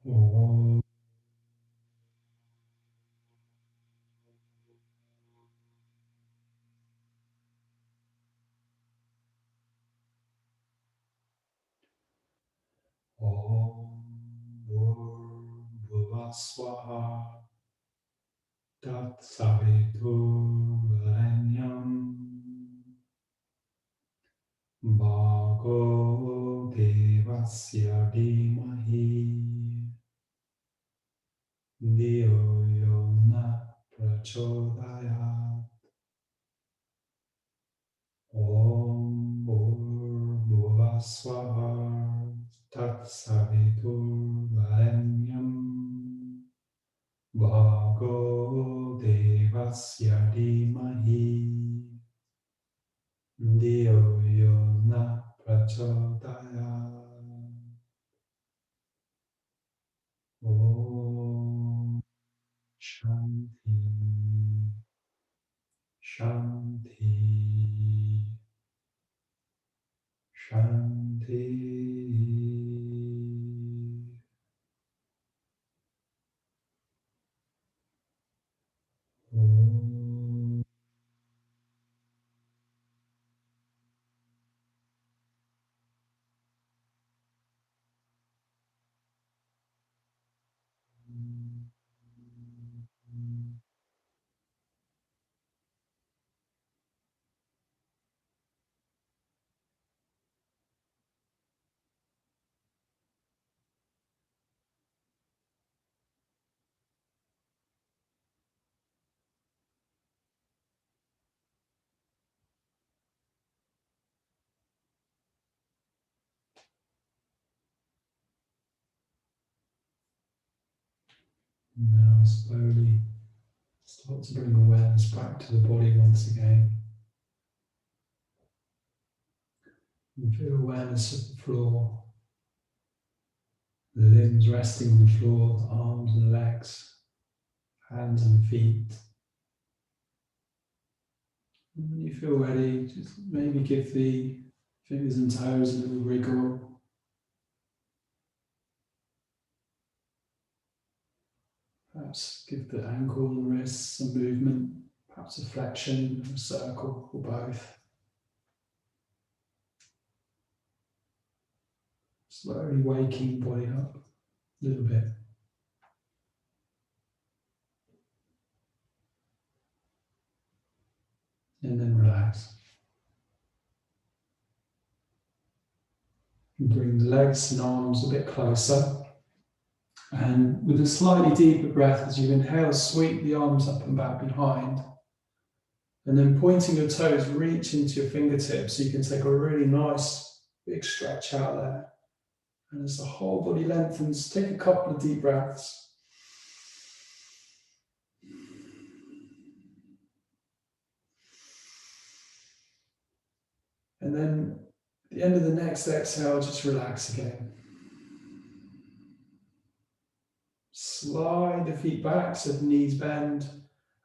Om. Om Bhuvaswaha Tat Saviturvarenyam Bhargo Devasya Dhimahi Dhiyo Yona Prachodayat. Om Bhuvaswaha Tat Saviturvarenyam Bhargo Devasya Dhimahi Dhiyo Yona Prachodayat. Om Shanti Shanti Shanti. Om. Now slowly start to bring awareness back to the body once again. And feel awareness of the floor, the limbs resting on the floor, the arms and legs, hands and feet. And when you feel ready, just maybe give the fingers and toes a little wriggle. Perhaps give the ankle and wrists some movement, perhaps a flexion, a circle, or both. Slowly waking body up a little bit. And then relax. And bring the legs and arms a bit closer. And with a slightly deeper breath, as you inhale, sweep the arms up and back behind. And then pointing your toes, reach into your fingertips so you can take a really nice big stretch out there. And as the whole body lengthens, take a couple of deep breaths. And then at the end of the next exhale, just relax again. Slide the feet back so the knees bend,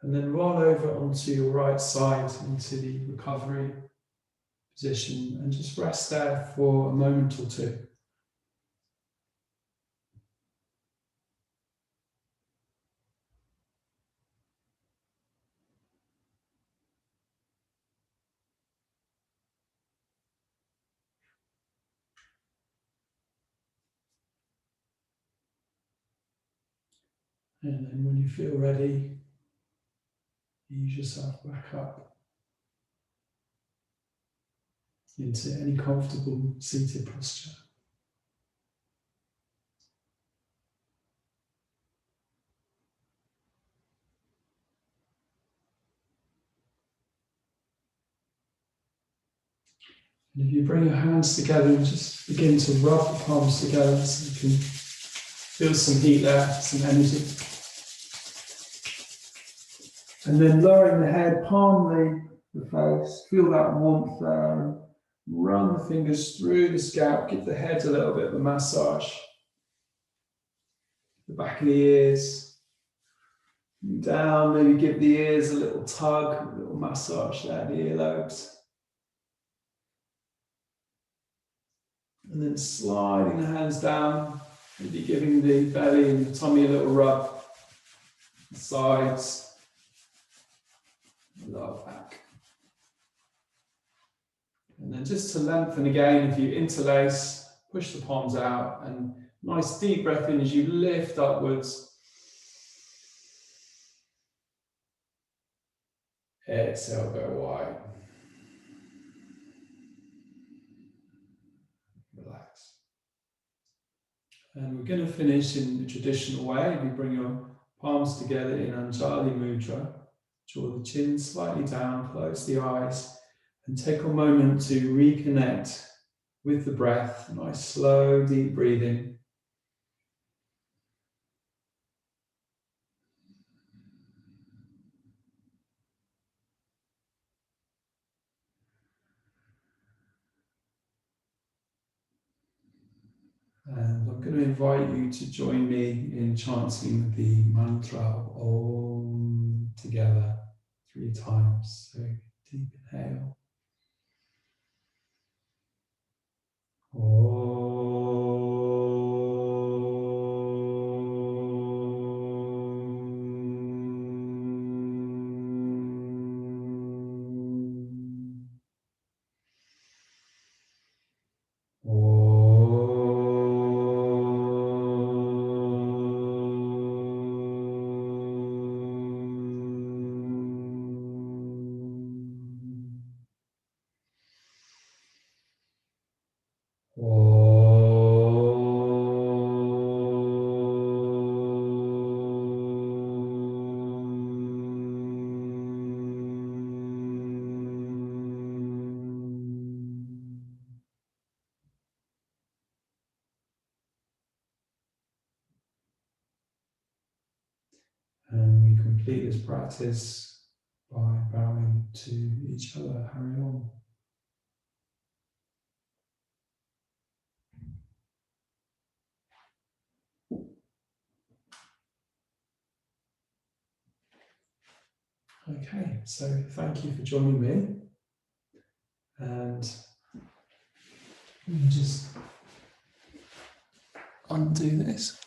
and then roll over onto your right side into the recovery position and just rest there for a moment or two. And then when you feel ready, ease yourself back up into any comfortable seated posture. And if you bring your hands together and just begin to rub the palms together so you can feel some heat there, some energy. And then lowering the head, palm the face, feel that warmth there, and run the fingers through the scalp, give the head a little bit of a massage. The back of the ears, down, maybe give the ears a little tug, a little massage there, the earlobes. And then sliding the hands down Maybe giving the belly and the tummy a little rub, the sides, the lower back. And then just to lengthen again, if you interlace, push the palms out, and nice deep breath in as you lift upwards. Exhale, go wide. Relax. And we're going to finish in the traditional way. We bring your palms together in Anjali Mudra. Draw the chin slightly down, close the eyes, and take a moment to reconnect with the breath. Nice, slow, deep breathing. And I'm going to invite you to join me in chanting the mantra of Om together 3 times. So deep inhale. And we complete this practice by bowing to each other. Carry on. Okay, so thank you for joining me. And let me just undo this.